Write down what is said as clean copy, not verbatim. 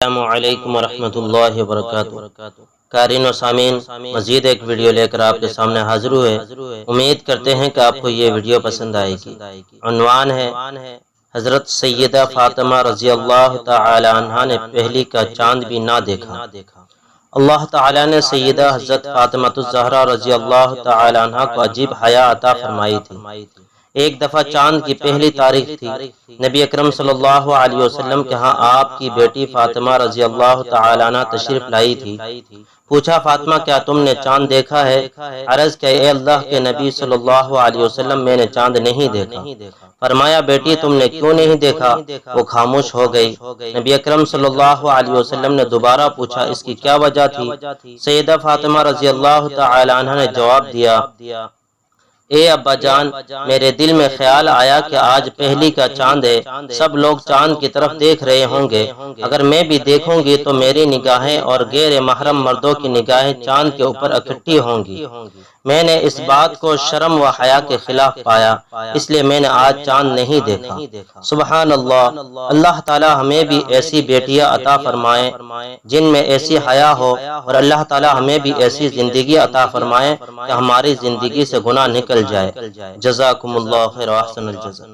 السلام علیکم ورحمۃ اللہ وبرکاتہ۔ قارئین و سامعین، مزید ایک ویڈیو لے کر آپ کے سامنے حاضر ہوئے۔ امید کرتے ہیں کہ آپ کو یہ ویڈیو پسند آئے گی۔ عنوان ہے حضرت سیدہ فاطمہ رضی اللہ تعالی عنہا نے پہلی کا چاند بھی نہ دیکھا۔ اللہ تعالی نے سیدہ حضرت فاطمہ الزہرا رضی اللہ تعالی عنہا کو عجیب حیا عطا فرمائی تھی۔ ایک دفعہ چاند کی پہلی تاریخ تھی۔ نبی اکرم صلی اللہ علیہ وسلم کے ہاں آپ کی بیٹی فاطمہ رضی اللہ تعالی عنہ تشریف لائی تھی۔ پوچھا، فاطمہ کیا تم نے چاند دیکھا ہے؟ عرض کیا، اے اللہ کے نبی صلی اللہ علیہ وسلم میں نے چاند نہیں دیکھا۔ فرمایا، بیٹی تم نے کیوں نہیں دیکھا؟ وہ خاموش ہو گئی۔ نبی اکرم صلی اللہ علیہ وسلم نے دوبارہ پوچھا، اس کی کیا وجہ تھی؟ سیدہ فاطمہ رضی اللہ تعالی عنہ نے جواب دیا، اے ابا جان، میرے دل میں خیال آیا کہ آج پہلی کا چاند ہے، سب لوگ چاند کی طرف دیکھ رہے ہوں گے، اگر میں بھی دیکھوں گی تو میری نگاہیں اور غیر محرم مردوں کی نگاہیں چاند کے اوپر اکٹھی ہوں گی۔ میں نے اس بات کو شرم و حیا کے خلاف پایا، اس لیے میں نے آج چاند نہیں دیکھا۔ سبحان اللہ، اللہ تعالی ہمیں بھی ایسی بیٹیاں عطا فرمائے جن میں ایسی حیا ہو، اور اللہ تعالی ہمیں بھی ایسی زندگی عطا فرمائے کہ ہماری زندگی سے گناہ نکل جائے۔ جزاکم اللہ خیر و احسن الجزا۔